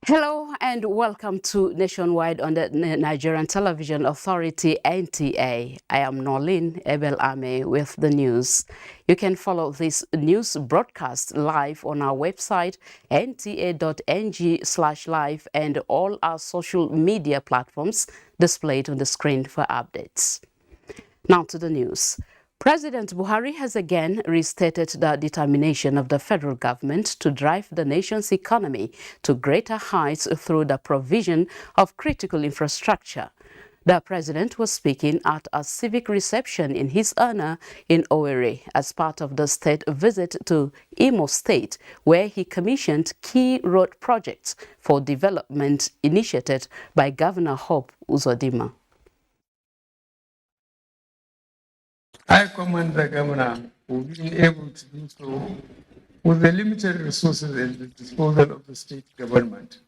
Hello and welcome to Nationwide on the Nigerian Television Authority, NTA. I am Norlin Ebel-Ame with the news. You can follow this news broadcast live on our website, nta.ng/live, and all our social media platforms displayed on the screen for updates. Now to the news. President Buhari has again restated the determination of the federal government to drive the nation's economy to greater heights through the provision of critical infrastructure. The president was speaking at a civic reception in his honor in Owerri as part of the state visit to Oyo State, where he commissioned key road projects for development initiated by Governor Hope Uzodinma. I commend the governor for being able to do so with the limited resources at the disposal of the state government.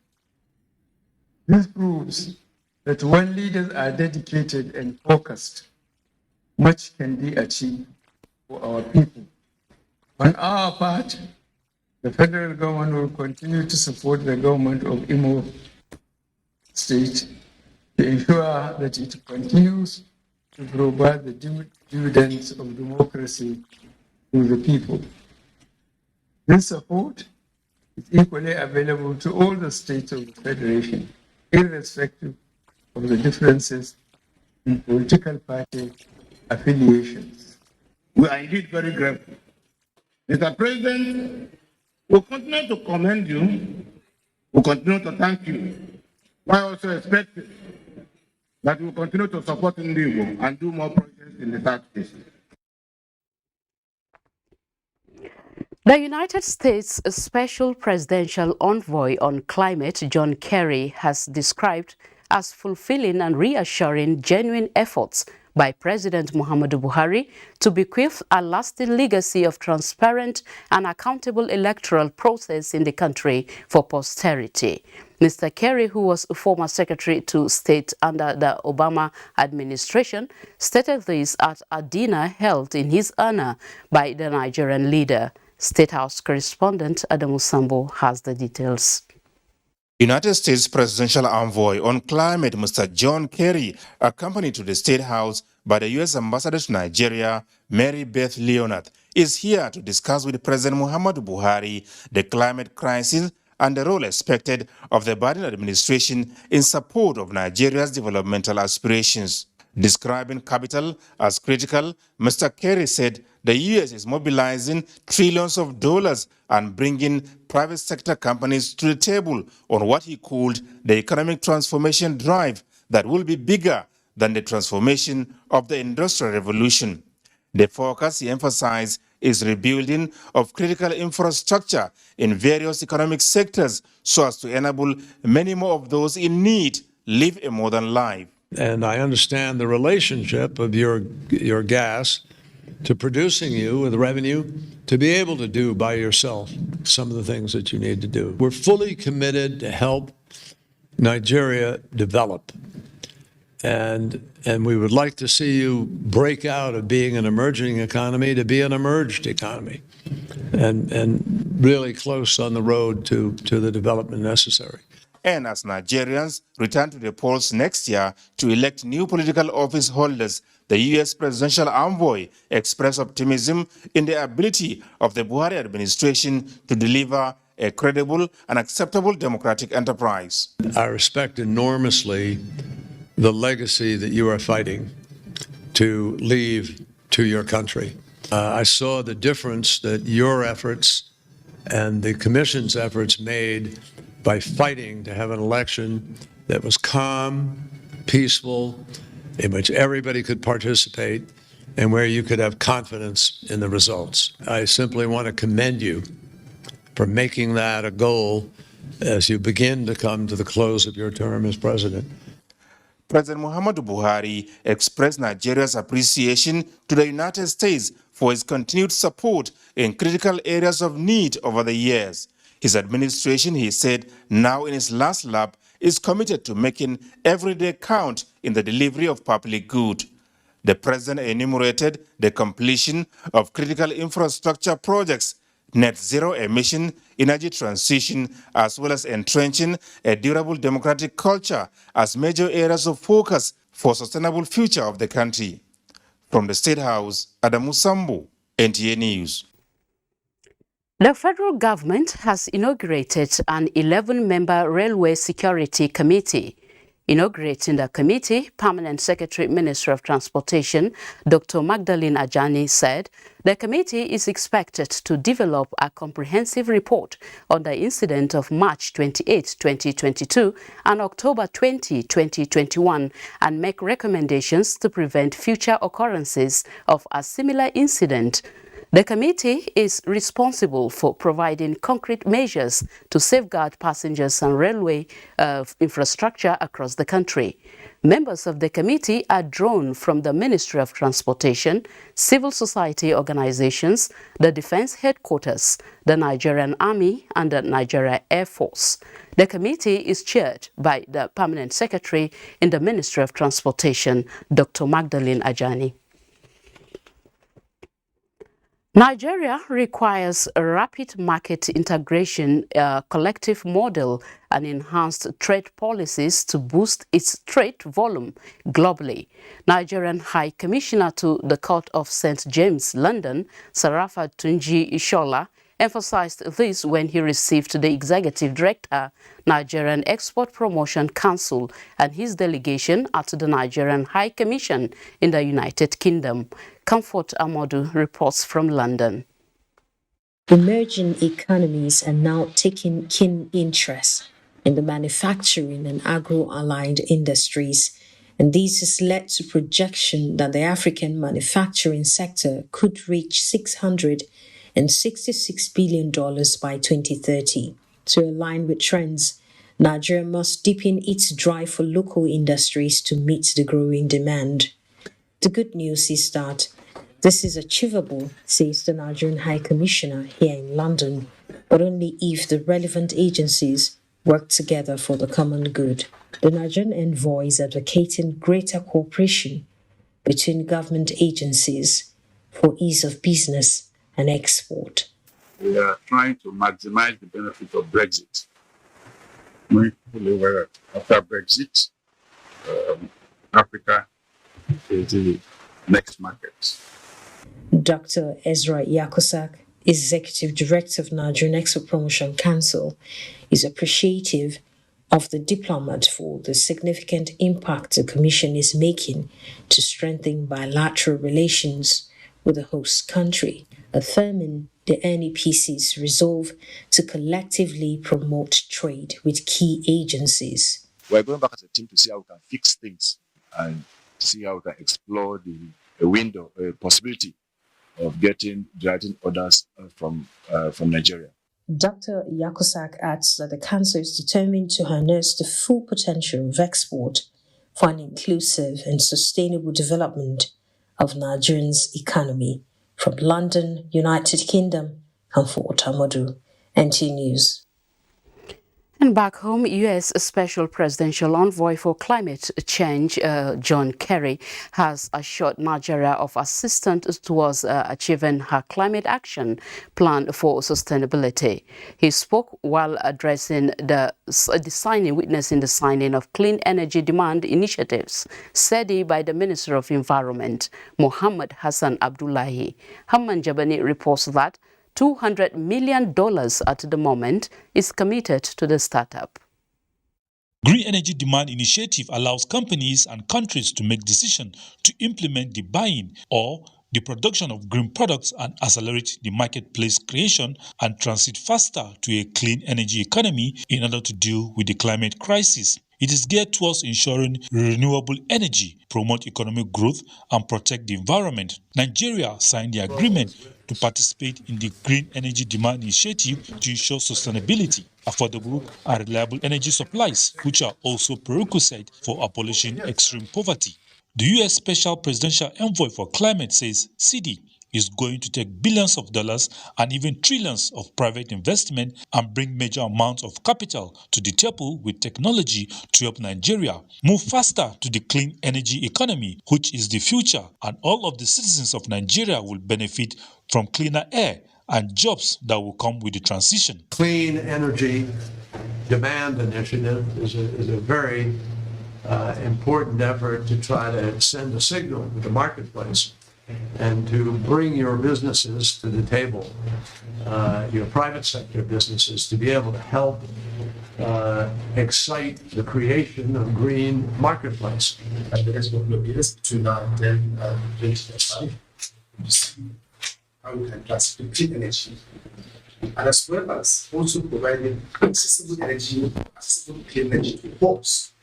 This proves that when leaders are dedicated and focused, much can be achieved for our people. On our part, the federal government will continue to support the government of Oyo State to ensure that it continues to provide the dividends of democracy to the people. This support is equally available to all the states of the Federation, irrespective of the differences in political party affiliations. We are indeed very grateful. Mr. President, we continue to commend you, we continue to thank you, while also expecting that we will continue to support Ndigo and do more projects in the Southeast. The United States Special Presidential Envoy on Climate, John Kerry, has described as fulfilling and reassuring genuine efforts by President Muhammadu Buhari to bequeath a lasting legacy of transparent and accountable electoral process in the country for posterity. Mr. Kerry, who was a former Secretary to State under the Obama administration, stated this at a dinner held in his honor by the Nigerian leader. State House correspondent Adamu Sambo has the details. United States Presidential Envoy on Climate, Mr. John Kerry, accompanied to the State House by the U.S. Ambassador to Nigeria, Mary Beth Leonard, is here to discuss with President Muhammadu Buhari the climate crisis and the role expected of the Biden administration in support of Nigeria's developmental aspirations. Describing capital as critical, Mr. Kerry said the U.S. is mobilizing trillions of dollars and bringing private sector companies to the table on what he called the economic transformation drive that will be bigger than the transformation of the Industrial Revolution. The focus, he emphasized, is rebuilding of critical infrastructure in various economic sectors so as to enable many more of those in need live a modern life. And I understand the relationship of your gas to producing you with revenue to be able to do by yourself some of the things that you need to do. We're fully committed to help Nigeria develop. And we would like to see you break out of being an emerging economy to be an emerged economy and really close on the road to the development necessary. And as Nigerians return to the polls next year to elect new political office holders, the U.S. Presidential Envoy expressed optimism in the ability of the Buhari administration to deliver a credible and acceptable democratic enterprise. I respect enormously the legacy that you are fighting to leave to your country. I saw the difference that your efforts and the Commission's efforts made by fighting to have an election that was calm, peaceful, in which everybody could participate, and where you could have confidence in the results. I simply want to commend you for making that a goal as you begin to come to the close of your term as president. President Muhammadu Buhari expressed Nigeria's appreciation to the United States for its continued support in critical areas of need over the years. His administration, he said, now in its last lap, is committed to making every day count in the delivery of public good. The president enumerated the completion of critical infrastructure projects, net zero emission, energy transition, as well as entrenching a durable democratic culture as major areas of focus for sustainable future of the country. From the State House, Adamu Sambu, NTA News. The federal government has inaugurated an 11-member Railway Security Committee. Inaugurating the committee, Permanent Secretary, Ministry of Transportation, Dr. Magdalene Ajani said the committee is expected to develop a comprehensive report on the incident of March 28, 2022 and October 20, 2021 and make recommendations to prevent future occurrences of a similar incident. The committee is responsible for providing concrete measures to safeguard passengers and railway infrastructure across the country. Members of the committee are drawn from the Ministry of Transportation, civil society organizations, the Defense Headquarters, the Nigerian Army, and the Nigeria Air Force. The committee is chaired by the Permanent Secretary in the Ministry of Transportation, Dr. Magdalene Ajani. Nigeria requires a rapid market integration, collective model, and enhanced trade policies to boost its trade volume globally. Nigerian High Commissioner to the Court of St. James, London, Sarafa Tunji Ishola, emphasized this when he received the Executive Director, Nigerian Export Promotion Council, and his delegation at the Nigerian High Commission in the United Kingdom. Comfort Amodu reports from London. Emerging economies are now taking keen interest in the manufacturing and agro-aligned industries, and this has led to projection that the African manufacturing sector could reach $666 billion by 2030. To align with trends, Nigeria must deepen its drive for local industries to meet the growing demand. The good news is that this is achievable, says the Nigerian High Commissioner here in London, but only if the relevant agencies work together for the common good. The Nigerian envoy is advocating greater cooperation between government agencies for ease of business and export. We are trying to maximize the benefit of Brexit. We believe that after Brexit, Africa is the next market. Dr. Ezra Yakosak, Executive Director of Nigerian Export Promotion Council, is appreciative of the diplomat for the significant impact the Commission is making to strengthen bilateral relations with the host country, affirming the NEPC's resolve to collectively promote trade with key agencies. We're going back as a team to see how we can fix things and see how we can explore a window, a possibility of getting orders from Nigeria. Dr. Yakosak adds that the Council is determined to harness the full potential of export for an inclusive and sustainable development of Nigeria's economy. From London, United Kingdom, Comfort Amodu, NTA News. And back home, U.S. Special Presidential Envoy for Climate Change, John Kerry, has assured Nigeria of assistance towards achieving her climate action plan for sustainability. He spoke while addressing witnessing the signing of Clean Energy Demand Initiatives, SEDI, by the Minister of Environment, Mohammed Hassan Abdullahi. Hamman Jabani reports that $200 million at the moment is committed to the startup. Green Energy Demand Initiative allows companies and countries to make decisions to implement the buying or the production of green products and accelerate the marketplace creation and transit faster to a clean energy economy in order to deal with the climate crisis. It is geared towards ensuring renewable energy, promote economic growth, and protect the environment. Nigeria signed the agreement to participate in the Green Energy Demand Initiative to ensure sustainability, affordable, and reliable energy supplies, which are also prerequisite for abolishing extreme poverty. The U.S. Special Presidential Envoy for Climate says CD is going to take billions of dollars and even trillions of private investment and bring major amounts of capital to the table with technology to help Nigeria move faster to the clean energy economy, which is the future, and all of the citizens of Nigeria will benefit from cleaner air and jobs that will come with the transition. Clean energy demand initiative is a very important effort to try to send a signal to the marketplace and to bring your businesses to the table, your private sector businesses, to be able to help excite the creation of green marketplace. The next couple of years, between now and then, 2025, we see how we can transfer clean energy, and as well as also providing accessible energy, accessible clean energy to homes,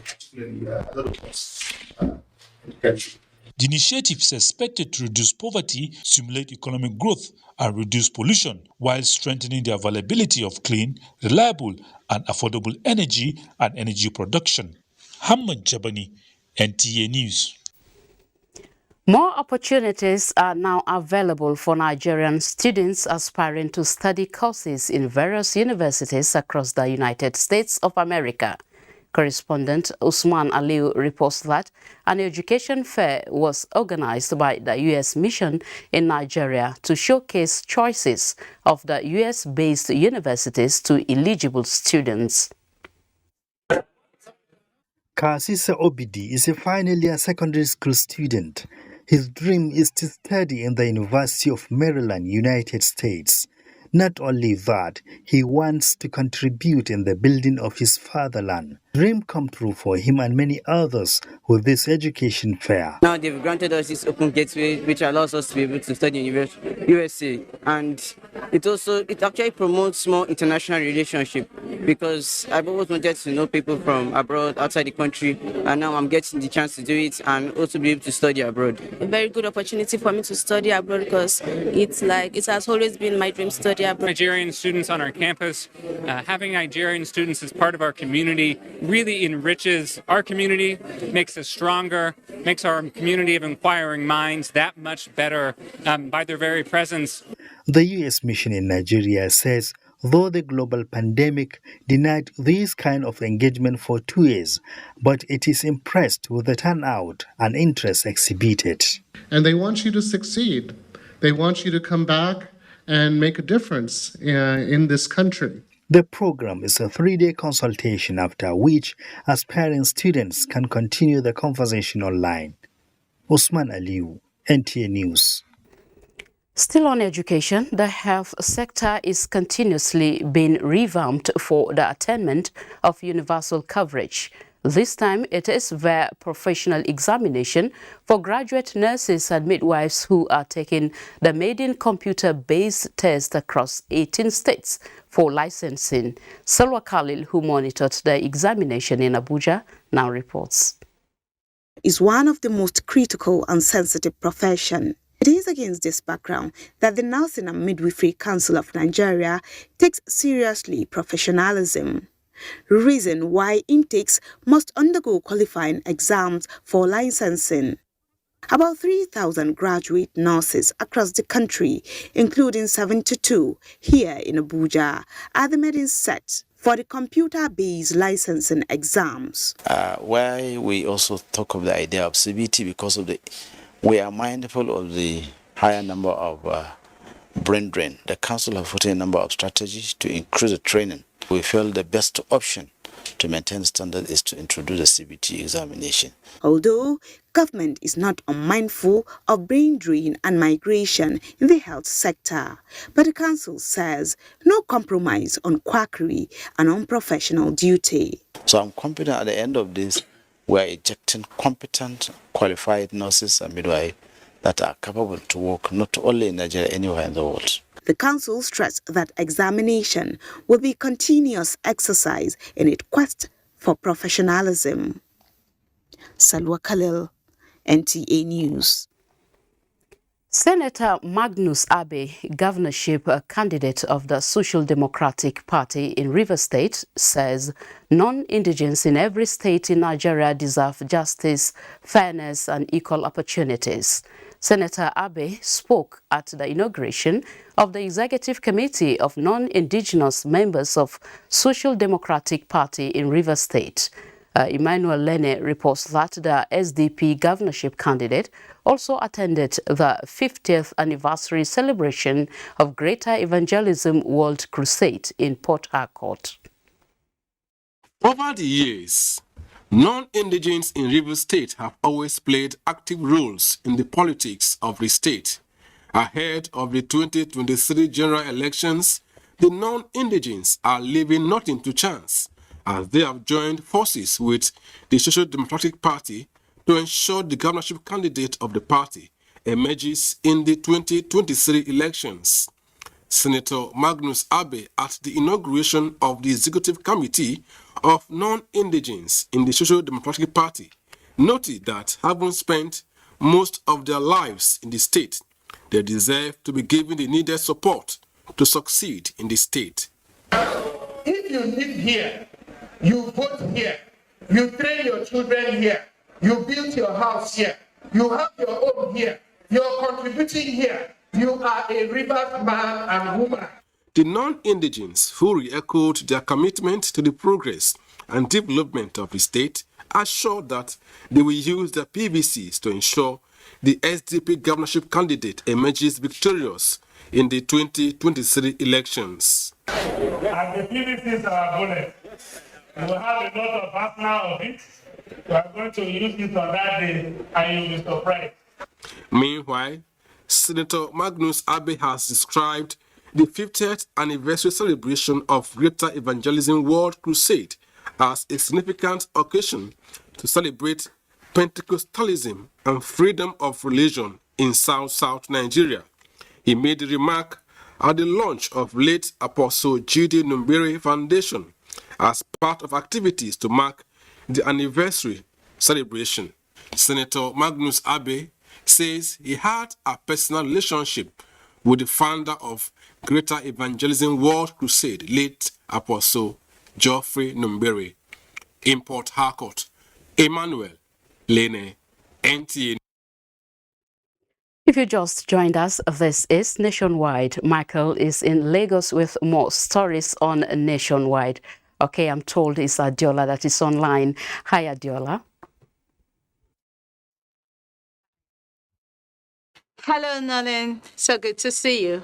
particularly a lot of us in the country. The initiative is expected to reduce poverty, stimulate economic growth, and reduce pollution, while strengthening the availability of clean, reliable, and affordable energy and energy production. Hamad Jabani, NTA News. More opportunities are now available for Nigerian students aspiring to study courses in various universities across the United States of America. Correspondent Usman Aliu reports that an education fair was organized by the U.S. Mission in Nigeria to showcase choices of the U.S.-based universities to eligible students. Kasisa Obidi is a final year secondary school student. His dream is to study in the University of Maryland, United States. Not only that, he wants to contribute in the building of his fatherland. Dream come true for him and many others with this education fair. Now they've granted us this open gateway, which allows us to be able to study in USA, and it actually promotes more international relationship, because I've always wanted to know people from abroad, outside the country, and now I'm getting the chance to do it and also be able to study abroad. A very good opportunity for me to study abroad, because it has always been my dream to study abroad. Nigerian students on our campus, having Nigerian students as part of our community really enriches our community, makes us stronger, makes our community of inquiring minds that much better by their very presence. The U.S. Mission in Nigeria says though the global pandemic denied this kind of engagement for 2 years, but it is impressed with the turnout and interest exhibited. And they want you to succeed. They want you to come back and make a difference in this country. The program is a 3-day consultation, after which aspiring students can continue the conversation online. Usman Aliu, NTA News. Still on education, the health sector is continuously being revamped for the attainment of universal coverage. This time it is via professional examination for graduate nurses and midwives who are taking the maiden computer-based test across 18 states for licensing. Salwa Khalil, who monitored the examination in Abuja, now reports. Is one of the most critical and sensitive profession. It is against this background that the Nursing and Midwifery Council of Nigeria takes seriously professionalism. Reason why intakes must undergo qualifying exams for licensing. About 3,000 graduate nurses across the country, including 72 here in Abuja, are the maiden set for the computer-based licensing exams. Why we also talk of the idea of CBT, because of we are mindful of the higher number of brain drain. The council have put in a number of strategies to increase the training. We feel the best option to maintain standard is to introduce the CBT examination. Although government is not unmindful of brain drain and migration in the health sector, but the council says no compromise on quackery and unprofessional duty. So I'm confident at the end of this, we are ejecting competent, qualified nurses and midwives that are capable to work not only in Nigeria, anywhere in the world. The council stressed that examination will be a continuous exercise in its quest for professionalism. Salwa Khalil, NTA News. Senator Magnus Abe, governorship candidate of the Social Democratic Party in Rivers State, says non-indigents in every state in Nigeria deserve justice, fairness and equal opportunities. Senator Abe spoke at the inauguration of the Executive Committee of Non-Indigenous Members of Social Democratic Party in Rivers State. Emmanuel Lene reports that the SDP governorship candidate also attended the 50th anniversary celebration of Greater Evangelism World Crusade in Port Harcourt. Over the years, non-indigents in Rivers State have always played active roles in the politics of the state. Ahead of the 2023 general elections, the non-indigents are leaving nothing to chance, as they have joined forces with the Social Democratic Party to ensure the governorship candidate of the party emerges in the 2023 elections. Senator Magnus Abe, at the inauguration of the Executive Committee of Non-Indigents in the Social Democratic Party, noted that having spent most of their lives in the state, they deserve to be given the needed support to succeed in the state. If you live here, you vote here, you train your children here, you build your house here, you have your home here, you're contributing here, you are a Rivers man and woman. The non-indigents who re-echoed their commitment to the progress and development of the state assured that they will use their PVCs to ensure the SDP governorship candidate emerges victorious in the 2023 elections. And the PVCs are bullet. We will have a lot of arsenal of it. We are going to use it on that day, and you will be surprised. Meanwhile, Senator Magnus Abe has described the 50th anniversary celebration of Greater Evangelism World Crusade as a significant occasion to celebrate Pentecostalism and freedom of religion in South Nigeria. He made the remark at the launch of late Apostle G.D. Numbere Foundation as part of activities to mark the anniversary celebration. Senator Magnus Abe says he had a personal relationship with the founder of Greater Evangelism World Crusade, late Apostle Geoffrey Numbere. In Port Harcourt, Emmanuel Lene, NTA. If you just joined us, this is Nationwide. Michael is in Lagos with more stories on Nationwide. Okay, I'm told it's Adiola that is online. Hi, Adiola. Hello, Nalin. So good to see you.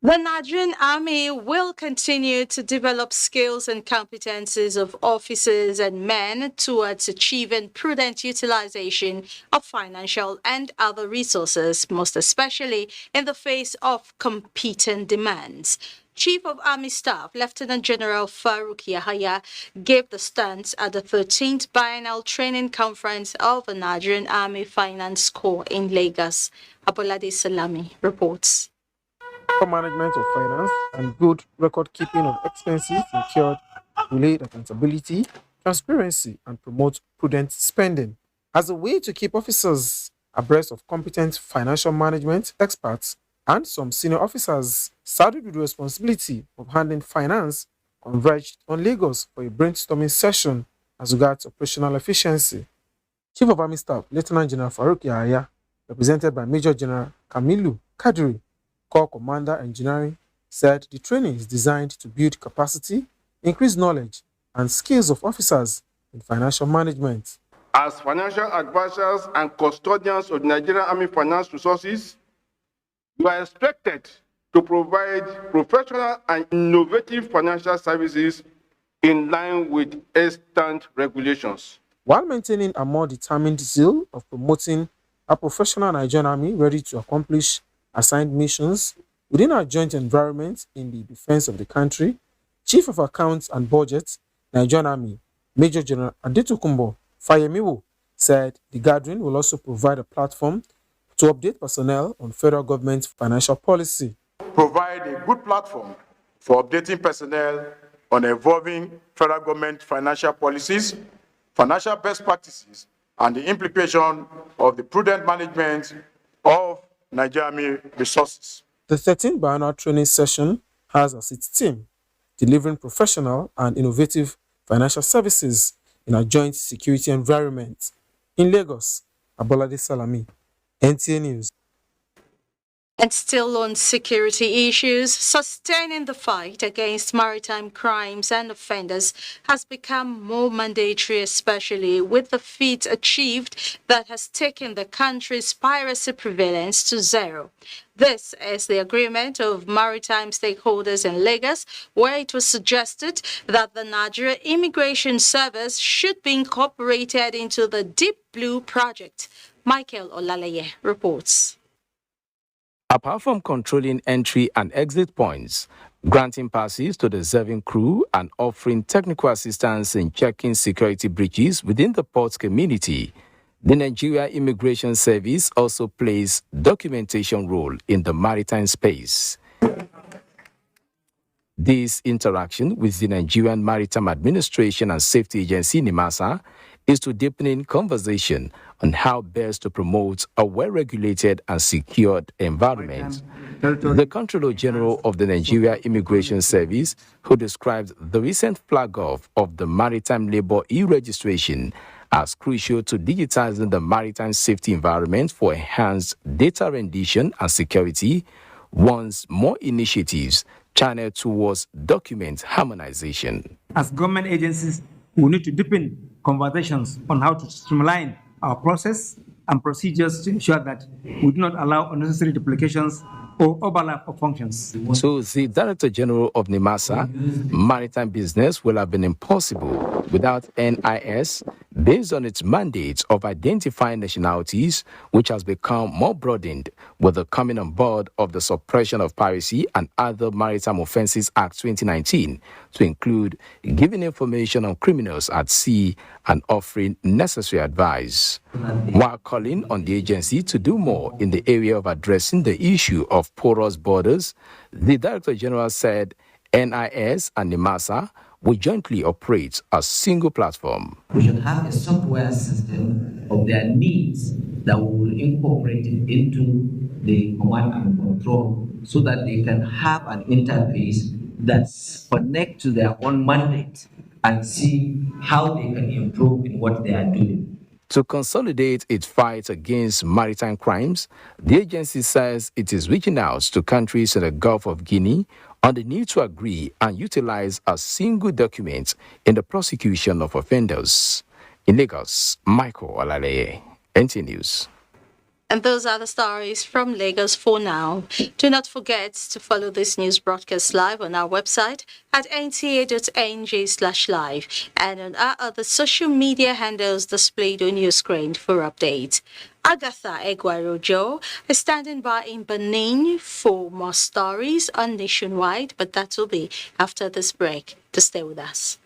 The Nigerian Army will continue to develop skills and competencies of officers and men towards achieving prudent utilization of financial and other resources, most especially in the face of competing demands. Chief of Army Staff, Lieutenant General Farouk Yahaya, gave the stance at the 13th Biennial Training Conference of the Nigerian Army Finance Corps in Lagos. Abolade Salami reports. Management of finance and good record keeping of expenses incurred will aid accountability, transparency, and promote prudent spending. As a way to keep officers abreast of competent financial management experts and some senior officers saddled with the responsibility of handling finance converged on Lagos for a brainstorming session as regards operational efficiency. Chief of Army Staff, Lieutenant General Farouk Yahaya, represented by Major General Kamilu Kadri, Corps Commander Engineering, said the training is designed to build capacity, increase knowledge, and skills of officers in financial management. As financial advisors and custodians of the Nigerian Army finance resources, you are expected to provide professional and innovative financial services in line with extant regulations. While maintaining a more determined zeal of promoting a professional Nigerian Army ready to accomplish assigned missions within our joint environment in the defense of the country, Chief of Accounts and Budget, Nigerian Army, Major General Adetokunbo Fayemiwo, said the gathering will also provide a platform to update personnel on federal government financial policy. Provide a good platform for updating personnel on evolving federal government financial policies, financial best practices, and the implication of the prudent management of Nigerian resources. The 13th biannual training session has as its theme delivering professional and innovative financial services in a joint security environment. In Lagos, Abolade Salami, NTA News. And still on security issues, sustaining the fight against maritime crimes and offenders has become more mandatory, especially with the feat achieved that has taken the country's piracy prevalence to zero. This is the agreement of maritime stakeholders in Lagos, where it was suggested that the Nigerian Immigration Service should be incorporated into the Deep Blue project. Michael Olaleye reports. Apart from controlling entry and exit points, granting passes to the deserving crew and offering technical assistance in checking security breaches within the port community, the Nigerian Immigration Service also plays documentation role in the maritime space. This interaction with the Nigerian Maritime Administration and Safety Agency, NIMASA, is to deepen conversation on how best to promote a well-regulated and secured environment. The Controller General of the Nigeria Immigration Service, who described the recent flag-off of the maritime labor e-registration as crucial to digitizing the maritime safety environment for enhanced data rendition and security, wants more initiatives channeled towards document harmonization. As government agencies, we need to deepen conversations on how to streamline our process and procedures to ensure that we do not allow unnecessary duplications or overlap of functions. So the Director General of NIMASA, maritime business will have been impossible without NIS, based on its mandate of identifying nationalities, which has become more broadened with the coming on board of the Suppression of Piracy and Other Maritime Offences Act 2019, to include giving information on criminals at sea and offering necessary advice, while calling on the agency to do more in the area of addressing the issue of porous borders. The Director General said NIS and NIMASA will jointly operate a single platform. We should have a software system of their needs that we will incorporate it into the command and control so that they can have an interface that connects to their own mandate and see how they can improve in what they are doing. To consolidate its fight against maritime crimes, the agency says it is reaching out to countries in the Gulf of Guinea on the need to agree and utilize a single document in the prosecution of offenders. In Lagos, Michael Olaleye, NTA News. And those are the stories from Lagos for now. Do not forget to follow this news broadcast live on our website at nta.ng/live and on our other social media handles displayed on your screen for updates. Agatha Egwarojo is standing by in Benin for more stories on Nationwide, but that will be after this break. To stay with us.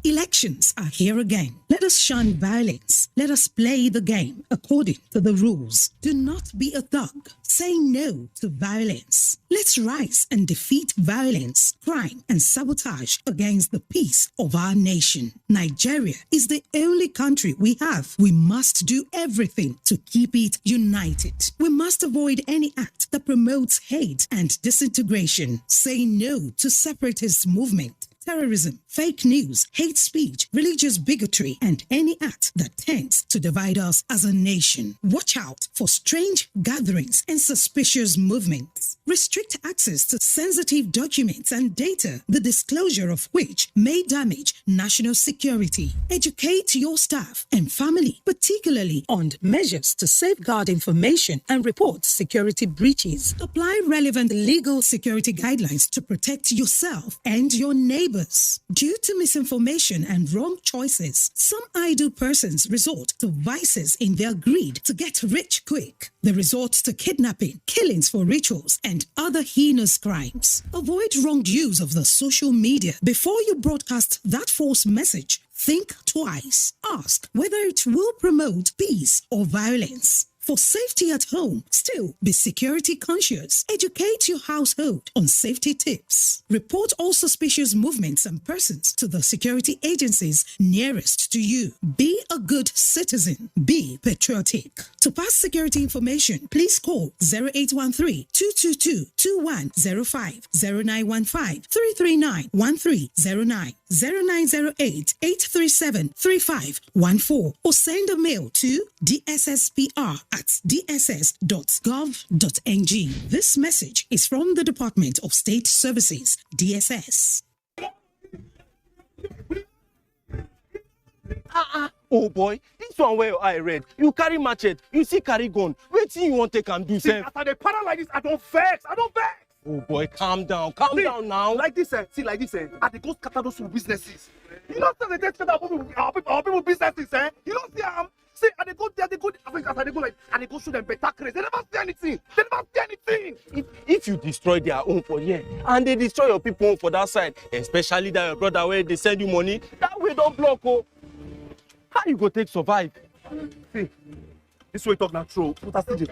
Elections are here again. Let us shun violence. Let us play the game according to the rules. Do not be a thug. Say no to violence. Let's rise and defeat violence, crime, and sabotage against the peace of our nation. Nigeria is the only country we have. We must do everything to keep it united. We must avoid any act that promotes hate and disintegration. Say no to separatist movement, terrorism, fake news, hate speech, religious bigotry, and any act that tends to divide us as a nation. Watch out for strange gatherings and suspicious movements. Restrict access to sensitive documents and data, the disclosure of which may damage national security. Educate your staff and family, particularly on measures to safeguard information and report security breaches. Apply relevant legal security guidelines to protect yourself and your neighbors. Due to misinformation and wrong choices, some idle persons resort to vices in their greed to get rich quick. They resort to kidnapping, killings for rituals, and other heinous crimes. Avoid wrong use of the social media. Before you broadcast that false message, Think twice. Ask whether it will promote peace or violence. For safety at home, still be security conscious. Educate your household on safety tips. Report all suspicious movements and persons to the security agencies nearest to you. Be a good citizen. Be patriotic. To pass security information, please call 0813-222-2105, 0915-339-1309, 0908-837-3514, or send a mail to dsspr@dss.gov.ng. This message is from the Department of State Services, DSS. Oh boy, this one where I read, you carry machete, you see carry gun. Wetin you want take and do, sef? After the para like this, I don't vex. Oh boy, calm down now. Like this, see, like this, I dey go scatter those businesses. You know, say they take scatter our people businesses, eh? You know, see, I dey go there, as I dey go like, and they go show them better craze. They never see anything. If you destroy their own for here, and they destroy your people own for that side, especially that your brother where they send you money, that way don't block, oh. How you go take survive? See, this way talk not true, but I still dey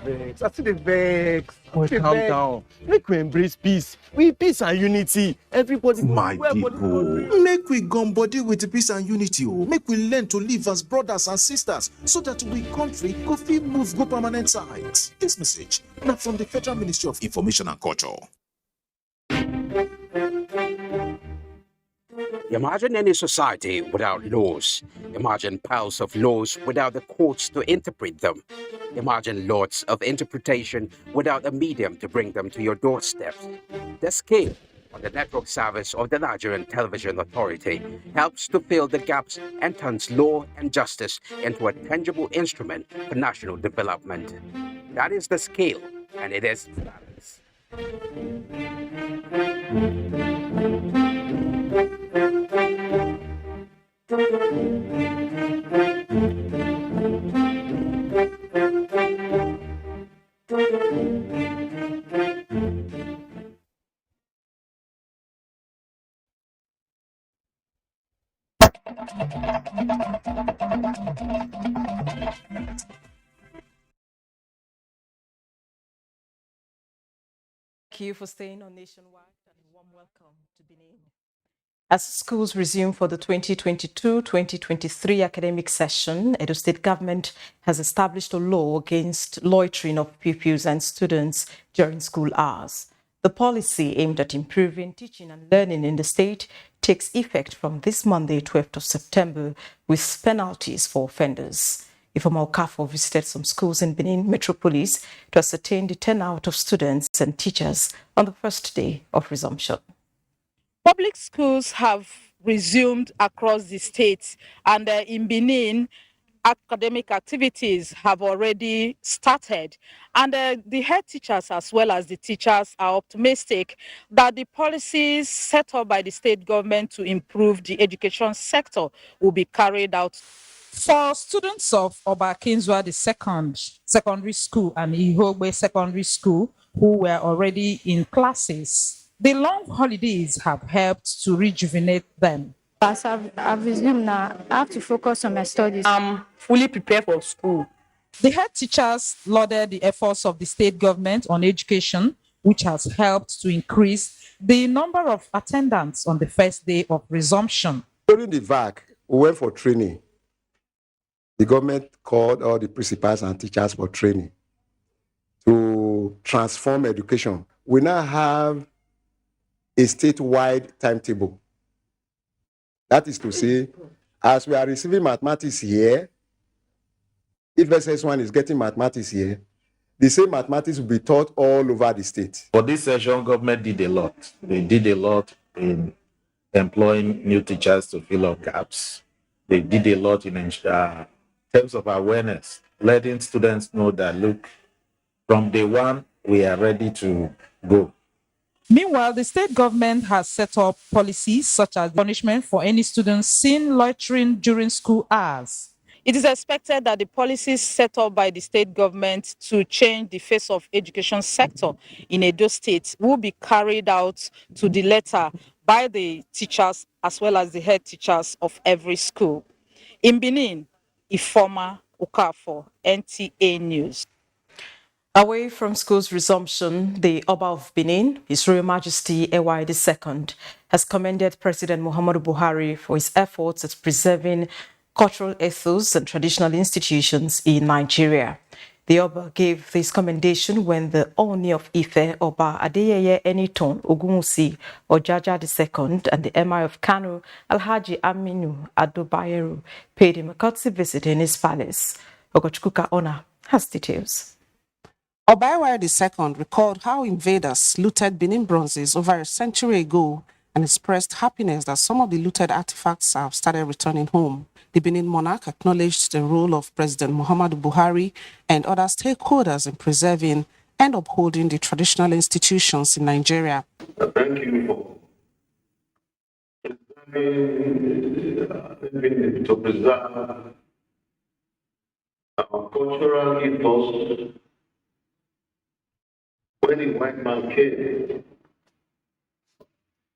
vex. Boy, calm down. Make we embrace peace. We peace and unity. Everybody. My people, make we gum body with peace and unity. Make we learn to live as brothers and sisters, so that we country go fit move go permanent sides. This message now from the Federal Ministry of Information and Culture. Imagine any society without laws. Imagine piles of laws without the courts to interpret them. Imagine lots of interpretation without a medium to bring them to your doorstep. The scale on the network service of the Nigerian Television Authority helps to fill the gaps and turns law and justice into a tangible instrument for national development. That is the scale, and it is balance. Thank you for staying on Nationwide, and a warm welcome to Benin. As schools resume for the 2022-2023 academic session, Oyo State government has established a law against loitering of pupils and students during school hours. The policy aimed at improving teaching and learning in the state takes effect from this Monday, 12th of September, with penalties for offenders. Ifeoma Okafor visited some schools in Benin Metropolis to ascertain the turnout of students and teachers on the first day of resumption. Public schools have resumed across the state, and in Benin, academic activities have already started. And the head teachers as well as the teachers are optimistic that the policies set up by the state government to improve the education sector will be carried out. For students of Obakinzwa, the secondary school, and Ihogbe Secondary School, who were already in classes, the long holidays have helped to rejuvenate them. As I've resumed now, I have to focus on my studies. I'm fully prepared for school. The head teachers lauded the efforts of the state government on education, which has helped to increase the number of attendants on the first day of resumption. During the VAC, we went for training. The government called all the principals and teachers for training to transform education. We now have a statewide timetable. That is to say, as we are receiving mathematics here, if SS1 is getting mathematics here, the same mathematics will be taught all over the state. For this session, government did a lot. They did a lot in employing new teachers to fill up gaps. They did a lot in terms of awareness, letting students know that, look, from day one, we are ready to go. Meanwhile, the state government has set up policies such as punishment for any students seen loitering during school hours. It is expected that the policies set up by the state government to change the face of education sector in Oyo State will be carried out to the letter by the teachers as well as the head teachers of every school. In Benin, Ifoma Okafor, NTA News. Away from school's resumption, the Oba of Benin, His Royal Majesty Ewa II, has commended President Muhammadu Buhari for his efforts at preserving cultural ethos and traditional institutions in Nigeria. The Oba gave this commendation when the Oni of Ife, Oba Adeyeye Eniton Ogunwusi Ojaja II, and the Emir of Kano, Alhaji Aminu Adobayeru, paid him a courtesy visit in his palace. Ogochkuka Ona has details. Obaewa II recalled how invaders looted Benin bronzes over a century ago and expressed happiness that some of the looted artifacts have started returning home. The Benin monarch acknowledged the role of President Muhammadu Buhari and other stakeholders in preserving and upholding the traditional institutions in Nigeria. Thank you for preserve our cultural ethos. When the white man came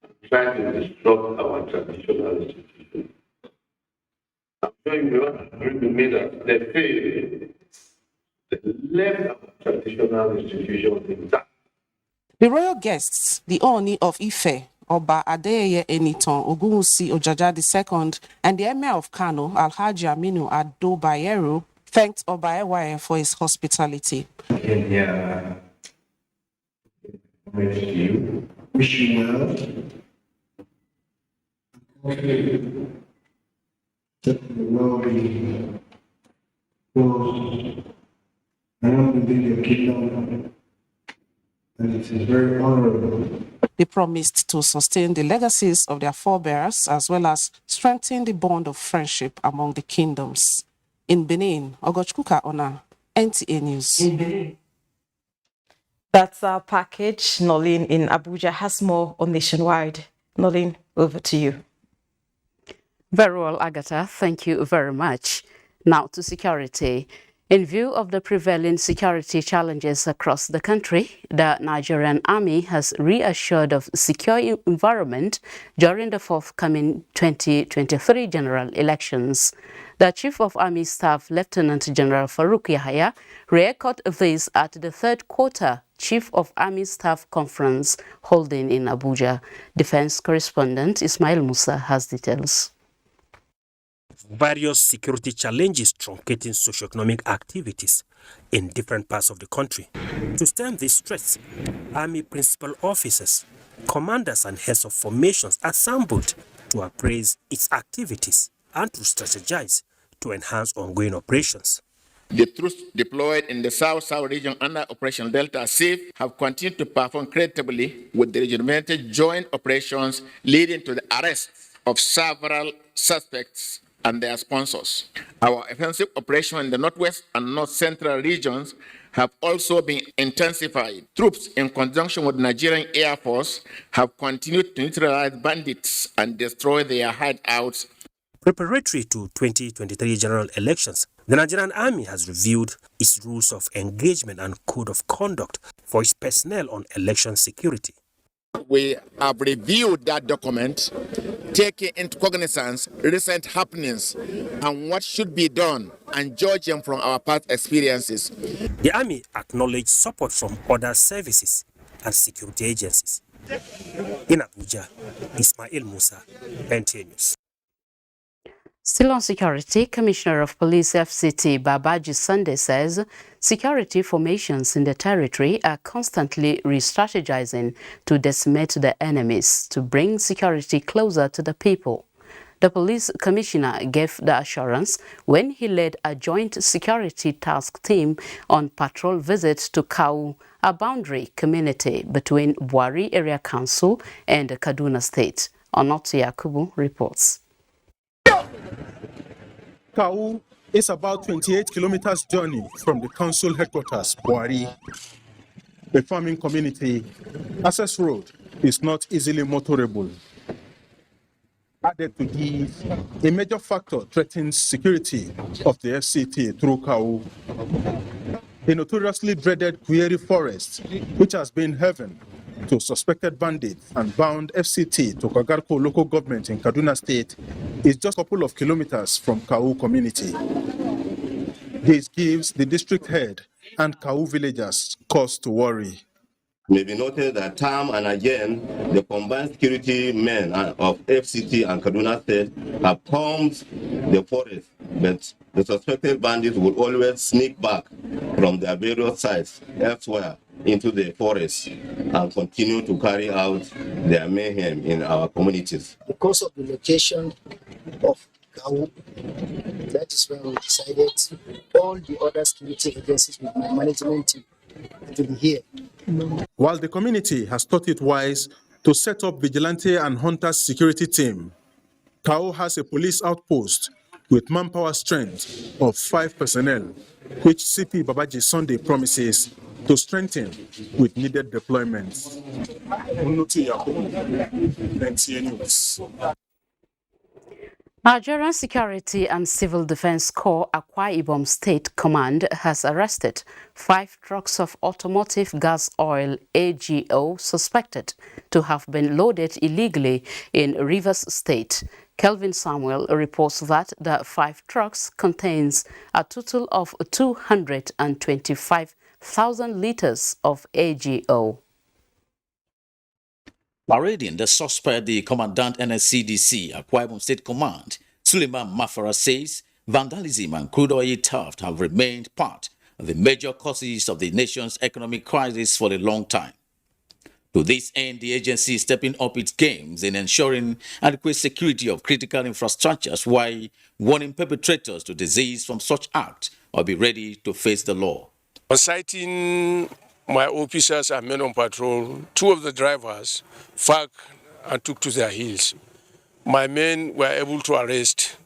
and tried to disrupt our traditional institutions, I'm sure you will agree with me that they failed. They left our traditional institutions intact. The royal guests, the Oni of Ife, Oba Adeyeye Eniton Ogunwusi Ojaja II, and the Emir of Kano, Alhaji Aminu Adobayeru, thanked Obaewa for his hospitality. Wish you well. That the world be closed. I am within your kingdom, and it is very honorable. They promised to sustain the legacies of their forebears as well as strengthen the bond of friendship among the kingdoms. In Benin, Ogochkuka Ona, NTA News. That's our package. Nolin in Abuja has more on Nationwide. Nolin, over to you. Very well, Agatha. Thank you very much. Now to security. In view of the prevailing security challenges across the country, the Nigerian Army has reassured of secure environment during the forthcoming 2023 general elections. The Chief of Army Staff, Lieutenant General Farouk Yahaya, re-echoed this at the third quarter Chief of Army Staff Conference holding in Abuja. Defense correspondent Ismail Musa has details. Various security challenges truncating socioeconomic activities in different parts of the country. To stem these threats, Army principal officers, commanders and heads of formations assembled to appraise its activities and to strategize to enhance ongoing operations. The troops deployed in the South-South region under Operation Delta SIF have continued to perform creditably with the regimented joint operations leading to the arrest of several suspects and their sponsors. Our offensive operation in the Northwest and North Central regions have also been intensified. Troops, in conjunction with the Nigerian Air Force, have continued to neutralize bandits and destroy their hideouts. Preparatory to 2023 general elections, the Nigerian Army has reviewed its rules of engagement and code of conduct for its personnel on election security. We have reviewed that document, taking into cognizance recent happenings and what should be done, and judging from our past experiences. The Army acknowledged support from other services and security agencies. In Abuja, Ismail Musa, NTA News. Still on security, Commissioner of Police FCT Babaji Sunday says security formations in the territory are constantly re-strategizing to decimate the enemies to bring security closer to the people. The police commissioner gave the assurance when he led a joint security task team on patrol visit to Kau, a boundary community between Buari Area Council and Kaduna State. Onotu Yakubu reports. Kau is about 28 kilometers journey from the council headquarters, Buari. The farming community access road is not easily motorable. Added to these, a major factor threatens security of the FCT through Kawu, a notoriously dreaded Kuyeri forest, which has been heaven to suspected bandits and bound FCT to Kagarko local government in Kaduna State, is just a couple of kilometers from Kawu community. This gives the district head and Kawu villagers cause to worry. It may be noted that time and again, the combined security men of FCT and Kaduna State have combed the forest, but the suspected bandits will always sneak back from their various sites elsewhere into the forest and continue to carry out their mayhem in our communities. Because of the location of Kawu, that is when we decided all the other security agencies with my management team to be here. While the community has thought it wise to set up vigilante and hunters security team, Kawu has a police outpost with manpower strength of 5 personnel, which CP Babaji Sunday promises to strengthen with needed deployments. NTA News. Nigerian Security and Civil Defense Corps Akwa Ibom State Command has arrested 5 trucks of automotive gas oil AGO suspected to have been loaded illegally in Rivers State. Kelvin Samuel reports that the 5 trucks contains a total of 225,000 liters of AGO. Parading the suspect, the Commandant NSCDC, Akwa Ibom State Command, Suleiman Mafara says vandalism and crude oil theft have remained part of the major causes of the nation's economic crisis for a long time. To this end, the agency is stepping up its games in ensuring adequate security of critical infrastructures while warning perpetrators to desist from such acts or be ready to face the law. On citing my officers and men on patrol, 2 of the drivers fucked and took to their heels. My men were able to arrest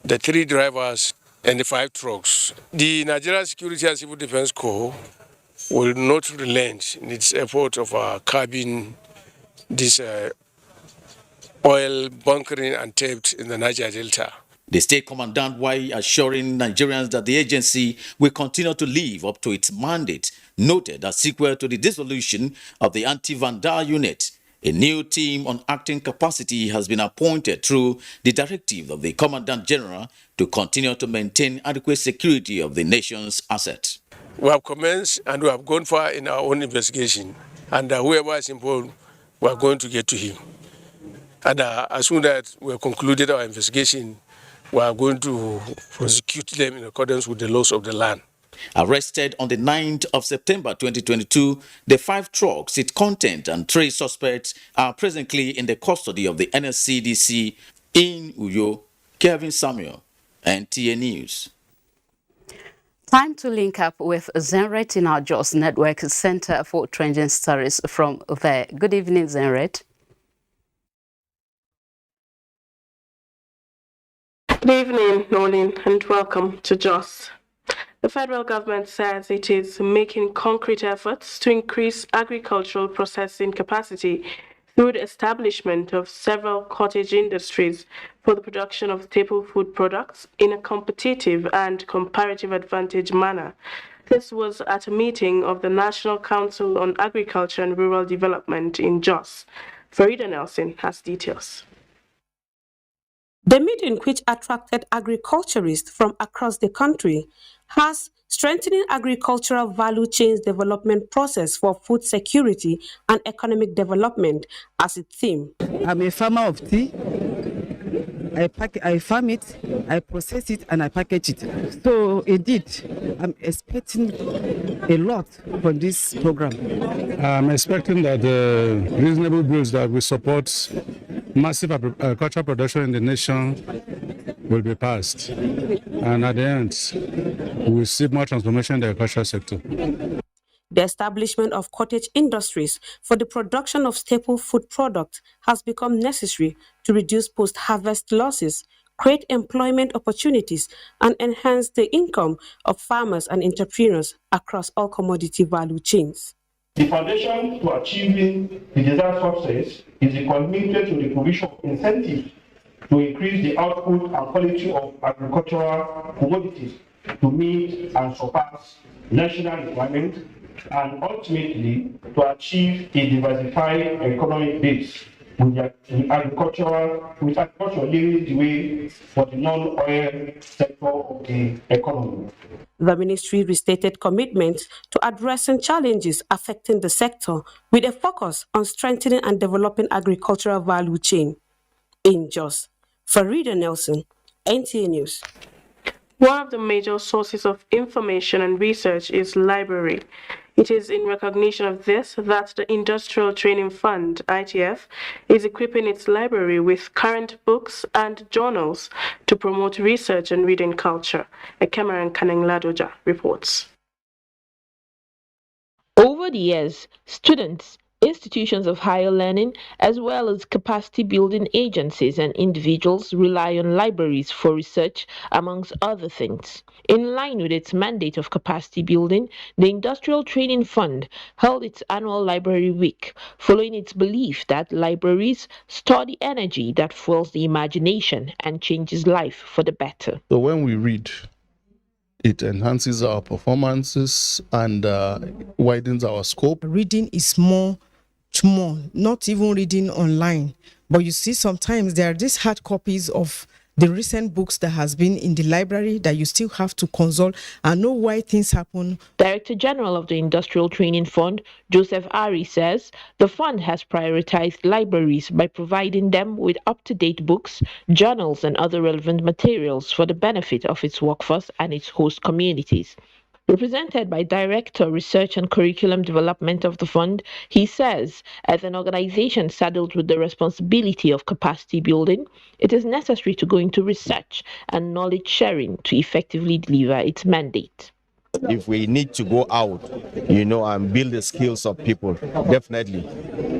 the 3 drivers and the 5 trucks. The Nigerian Security and Civil Defense Corps will not relent in its effort of curbing this oil bunkering and theft in the Niger Delta. The state commandant, while assuring Nigerians that the agency will continue to live up to its mandate, noted that sequel to the dissolution of the anti-vandal unit, a new team on acting capacity has been appointed through the directive of the Commandant General to continue to maintain adequate security of the nation's assets. We have commenced and we have gone far in our own investigation, and whoever is involved, we are going to get to him. And as soon as we have concluded our investigation, we are going to prosecute them in accordance with the laws of the land. Arrested on the 9th of September 2022, the 5 trucks, its content and 3 suspects are presently in the custody of the NSCDC in Uyo. Kevin Samuel, NTA News. Time to link up with Zenret in our Jos Network Center for Trending Stories from there. Good evening, Zenret. Good evening, Nolan, and welcome to Jos. The federal government says it is making concrete efforts to increase agricultural processing capacity through the establishment of several cottage industries for the production of staple food products in a competitive and comparative advantage manner. This was at a meeting of the National Council on Agriculture and Rural Development in Jos. Farida Nelson has details. The meeting, which attracted agriculturists from across the country, has strengthening agricultural value chains development process for food security and economic development as its theme. I'm a farmer of tea. I farm it, I process it, and I package it. So indeed, I'm expecting a lot from this program. I'm expecting that the reasonable bills that will support massive agricultural production in the nation will be passed. And at the end, we will see more transformation in the agricultural sector. The establishment of cottage industries for the production of staple food products has become necessary to reduce post-harvest losses, create employment opportunities, and enhance the income of farmers and entrepreneurs across all commodity value chains. The foundation to achieving the desired success is committed to the provision of incentives to increase the output and quality of agricultural commodities to meet and surpass national requirements, and ultimately to achieve a diversified economic base with agriculture leading the way for the non-oil sector of the economy. The ministry restated commitment to addressing challenges affecting the sector with a focus on strengthening and developing agricultural value chain. In Jos, Farida Nelson, NTA News. One of the major sources of information and research is library. It is in recognition of this that the Industrial Training Fund, ITF, is equipping its library with current books and journals to promote research and reading culture. Cameron Kaneng-Ladoja reports. Over the years, students, institutions of higher learning, as well as capacity-building agencies and individuals rely on libraries for research, amongst other things. In line with its mandate of capacity building, the Industrial Training Fund held its annual Library Week, following its belief that libraries store the energy that fuels the imagination and changes life for the better. So when we read, it enhances our performances and widens our scope. Reading is more, not even reading online. But you see, sometimes there are these hard copies of the recent books that has been in the library that you still have to consult and know why things happen. Director General of the Industrial Training Fund, Joseph Ari, says the fund has prioritized libraries by providing them with up-to-date books, journals, and other relevant materials for the benefit of its workforce and its host communities. Represented by Director, Research and Curriculum Development of the fund, he says, as an organization saddled with the responsibility of capacity building, it is necessary to go into research and knowledge sharing to effectively deliver its mandate. If we need to go out, and build the skills of people, definitely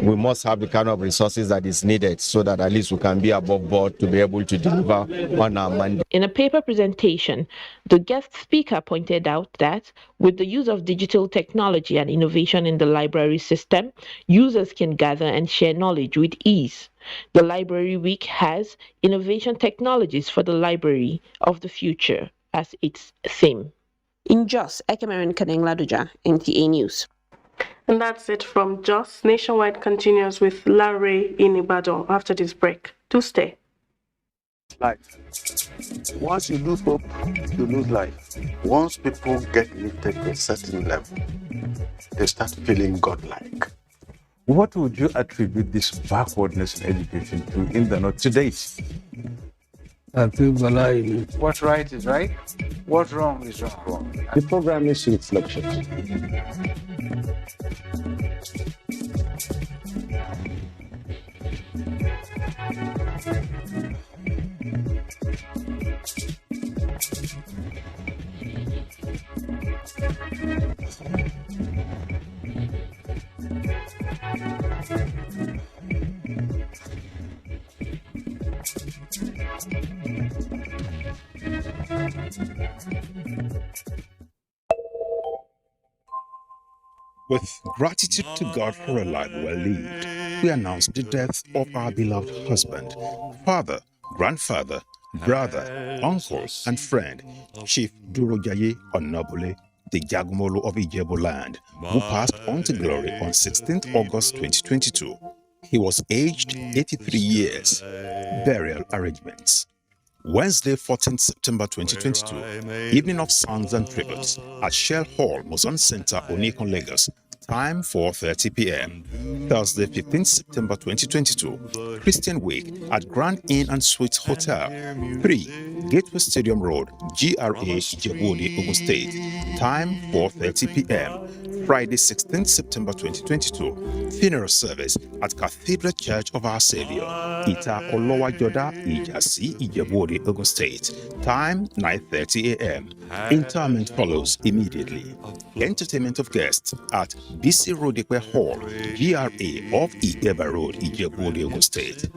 we must have the kind of resources that is needed so that at least we can be above board to be able to deliver on our mandate. In a paper presentation, the guest speaker pointed out that with the use of digital technology and innovation in the library system, users can gather and share knowledge with ease. The Library Week has Innovation Technologies for the Library of the Future as its theme. In Jos, Cameron Kaneng-Ladoja, NTA News. And that's it from Jos. Nationwide continues with Larry in Ibadan after this break. Do stay. Life. Once you lose hope, you lose life. Once people get lifted to a certain level, they start feeling godlike. What would you attribute this backwardness in education to in the North to date? I feel alive. What's right is right, what's wrong is wrong. The program is reflection. With gratitude to God for a life well lived, we announce the death of our beloved husband, father, grandfather, brother, uncle, and friend, Chief Durojaye Onobule, the Jagumolo of Ijebu land, who passed on to glory on 16th August 2022. He was aged 83 years. Burial arrangements. Wednesday, 14th September 2022, evening of songs and tributes at Shell Hall, Mozon Center, Onikon, Lagos. Time 4:30 p.m. Thursday, 15th September 2022, Christian Week at Grand Inn and Suites Hotel, 3 Gateway Stadium Road, GRA, Ijebu-Ode, Ogun State. Time 4:30 p.m. Friday, 16th September 2022, funeral service at Cathedral Church of Our Savior, Ita Olowa Joda, Ijasi, Ijebu-Ode, Ogun State. Time 9:30 a.m. Interment follows immediately. Entertainment of guests at BC Rodekwe Hall, GRA of Ideba Road, Ijebu-Ode, Ogun State.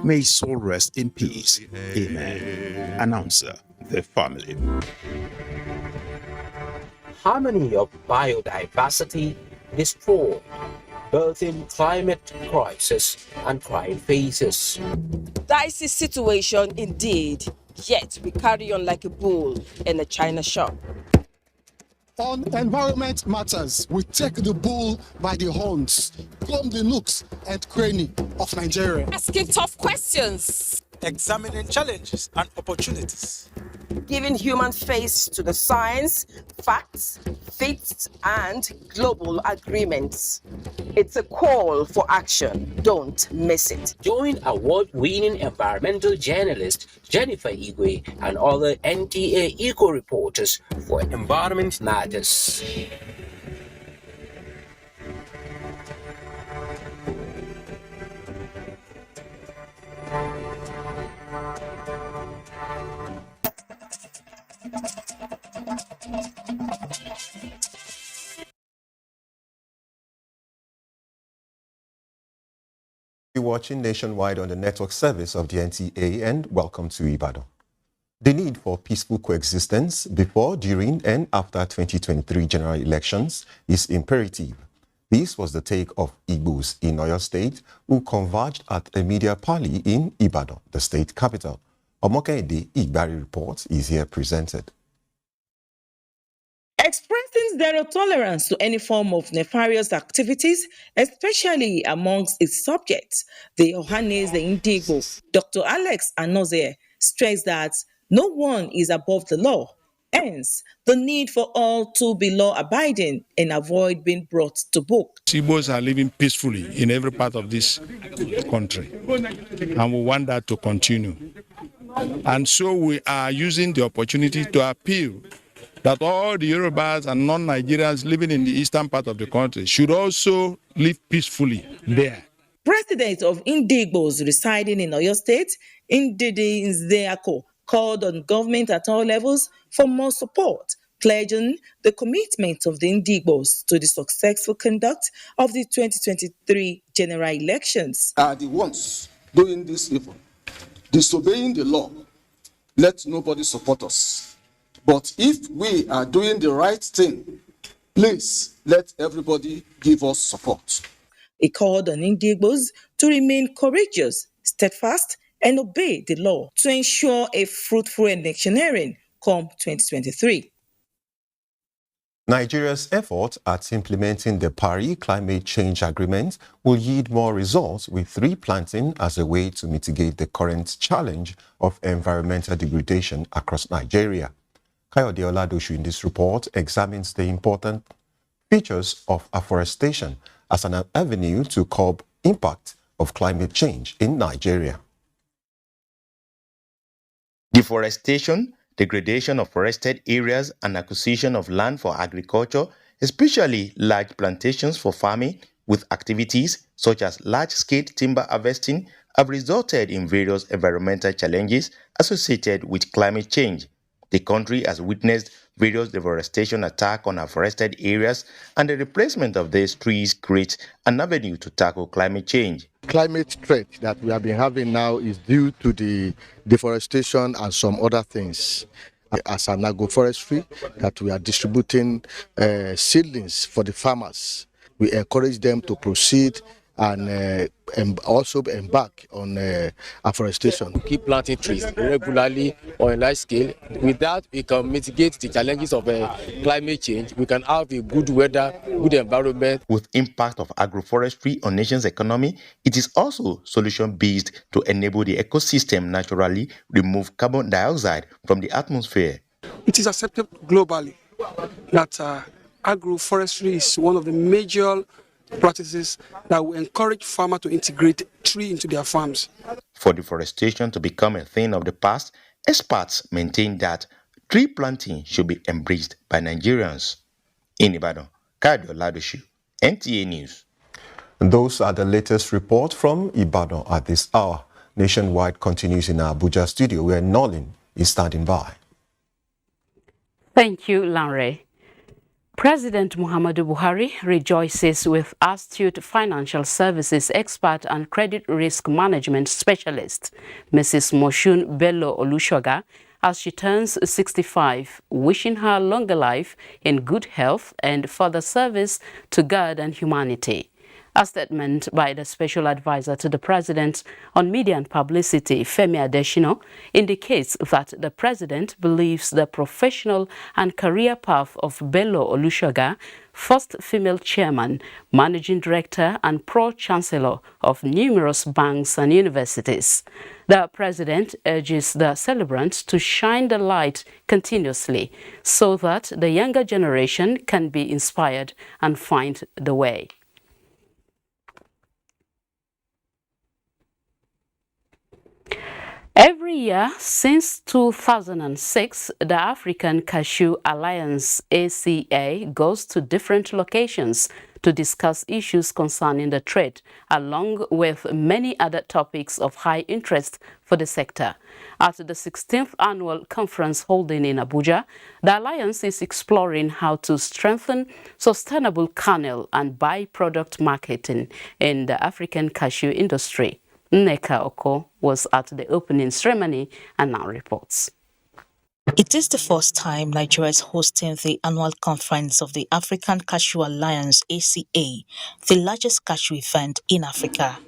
May his soul rest in peace. Amen. Announcer, the family. Harmony of biodiversity destroyed, birthing climate crisis and crying faces. dicey situation indeed, yet we carry on like a bull in a china shop. On environment matters, we take the bull by the horns, comb the nooks and cranny of Nigeria. Asking tough questions. Examining challenges and opportunities. Giving human face to the science, facts, faiths, and global agreements. It's a call for action. Don't miss it. Join award-winning environmental journalist Jennifer Igwe and other NTA eco reporters for Environment Matters. You're watching nationwide on the network service of the NTA, and welcome to Ibadan. The need for peaceful coexistence before, during and after 2023 general elections is imperative. This was the take of Igbos in Oyo State who converged at a media parley in Ibadan, the state capital. Omokede Igbari report is here presented. Expressing zero tolerance to any form of nefarious activities, especially amongst its subjects, the Ohanese Indigbo, Dr. Alex Anozie, stressed that no one is above the law. Hence, the need for all to be law-abiding and avoid being brought to book. Igbos are living peacefully in every part of this country, and we want that to continue. And so we are using the opportunity to appeal that all the Yorubas and non-Nigerians living in the eastern part of the country should also live peacefully there. President of Indigbos residing in Oyo State, Ndidi Nzeako, called on government at all levels for more support, pledging the commitment of the Indigbos to the successful conduct of the 2023 general elections. Are the ones doing this evil, disobeying the law. Let nobody support us. But if we are doing the right thing, please let everybody give us support. He called on Indigbos to remain courageous, steadfast, and obey the law to ensure a fruitful electioneering come 2023. Nigeria's effort at implementing the Paris Climate Change Agreement will yield more results with tree planting as a way to mitigate the current challenge of environmental degradation across Nigeria. Kayode Oladoshu in this report examines the important features of afforestation as an avenue to curb impact of climate change in Nigeria. Deforestation, degradation of forested areas, and acquisition of land for agriculture, especially large plantations for farming, with activities such as large-scale timber harvesting, have resulted in various environmental challenges associated with climate change. The country has witnessed various deforestation attacks on forested areas, and the replacement of these trees creates an avenue to tackle climate change. Climate threat that we have been having now is due to the deforestation and some other things. As an agroforestry, that we are distributing seedlings for the farmers. We encourage them to proceed and also embark on afforestation. Keep planting trees regularly on a large scale. With that, we can mitigate the challenges of climate change. We can have a good weather, good environment. With impact of agroforestry on nation's economy, it is also solution-based to enable the ecosystem naturally remove carbon dioxide from the atmosphere. It is accepted globally that agroforestry is one of the major practices that will encourage farmers to integrate tree into their farms. For deforestation to become a thing of the past, experts maintain that tree planting should be embraced by Nigerians. In Ibadan, Kayode Oladoshu, NTA News. Those are the latest reports from Ibadan at this hour. Nationwide continues in our Abuja studio where Nolin is standing by. Thank you, Lanre. President Muhammadu Buhari rejoices with astute financial services expert and credit risk management specialist, Mrs. Moshun Bello Olushoga, as she turns 65, wishing her longer life in good health and further service to God and humanity. A statement by the special advisor to the president on media and publicity, Femi Adesina, indicates that the president believes the professional and career path of Bello Olusoga, first female chairman, managing director and pro-chancellor of numerous banks and universities. The president urges the celebrants to shine the light continuously so that the younger generation can be inspired and find the way. Every year since 2006, the African Cashew Alliance (ACA) goes to different locations to discuss issues concerning the trade, along with many other topics of high interest for the sector. At the 16th annual conference holding in Abuja, the Alliance is exploring how to strengthen sustainable kernel and byproduct marketing in the African cashew industry. Nneka Oko was at the opening ceremony and now reports. It is the first time Nigeria is hosting the annual conference of the African Cashew Alliance (ACA), the largest cashew event in Africa.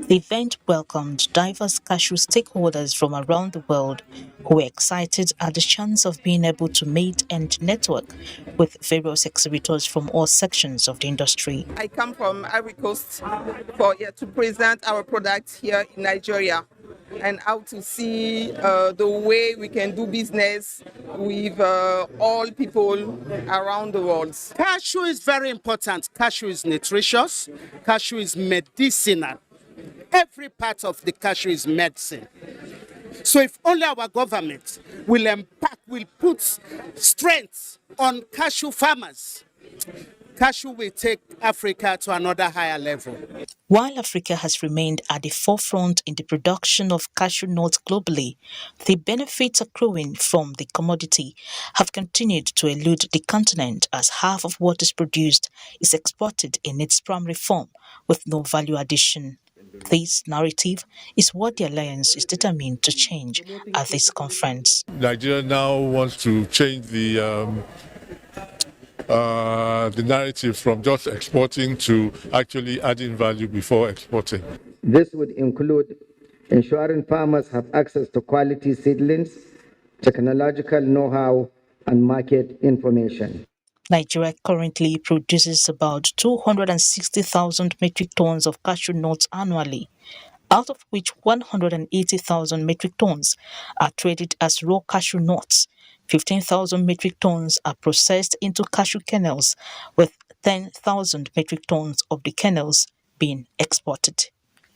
The event welcomed diverse cashew stakeholders from around the world who were excited at the chance of being able to meet and network with various exhibitors from all sections of the industry. I come from Ivory Coast to present our products here in Nigeria and how to see the way we can do business with all people around the world. Cashew is very important. Cashew is nutritious. Cashew is medicinal. Every part of the cashew is medicine. So if only our government will put strength on cashew farmers, cashew will take Africa to another higher level. While Africa has remained at the forefront in the production of cashew nuts globally, the benefits accruing from the commodity have continued to elude the continent, as half of what is produced is exported in its primary form with no value addition. This narrative is what the Alliance is determined to change at this conference. Nigeria now wants to change the narrative from just exporting to actually adding value before exporting. This would include ensuring farmers have access to quality seedlings, technological know-how, and market information. Nigeria currently produces about 260,000 metric tons of cashew nuts annually, out of which 180,000 metric tons are traded as raw cashew nuts. 15,000 metric tons are processed into cashew kernels, with 10,000 metric tons of the kernels being exported.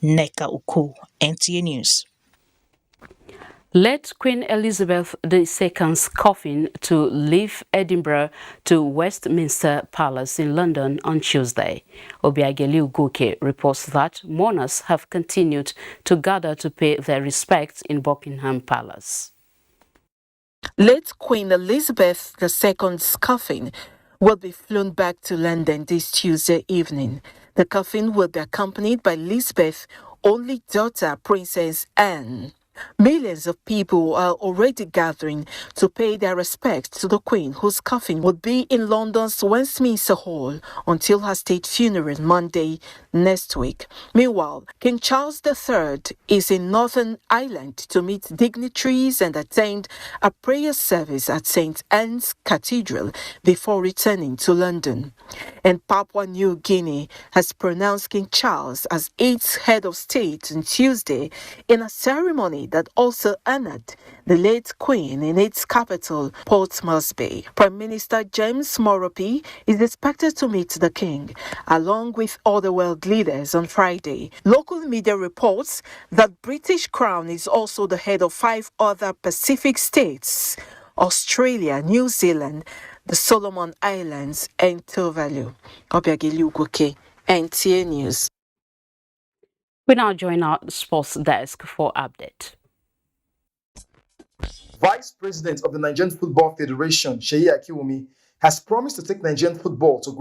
Nneka Oko, NTA News. Late Queen Elizabeth II's coffin to leave Edinburgh to Westminster Palace in London on Tuesday. Obiageli Ugoke reports that mourners have continued to gather to pay their respects in Buckingham Palace. Late Queen Elizabeth II's coffin will be flown back to London this Tuesday evening. The coffin will be accompanied by Elizabeth's only daughter, Princess Anne. Millions of people are already gathering to pay their respects to the Queen, whose coffin will be in London's Westminster Hall until her state funeral Monday next week. Meanwhile, King Charles III is in Northern Ireland to meet dignitaries and attend a prayer service at St. Anne's Cathedral before returning to London. And Papua New Guinea has pronounced King Charles as its head of state on Tuesday in a ceremony that also honored the late Queen in its capital, Port Moresby. Prime Minister James Morope is expected to meet the King, along with other world leaders on Friday. Local media reports that British Crown is also the head of 5 other Pacific states: Australia, New Zealand, the Solomon Islands, and Tuvalu. Obiageli Ugoke, NTA News. We now join our sports desk for update. Vice President of the Nigerian Football Federation, Seyi Akiwumi, has promised to take Nigerian football to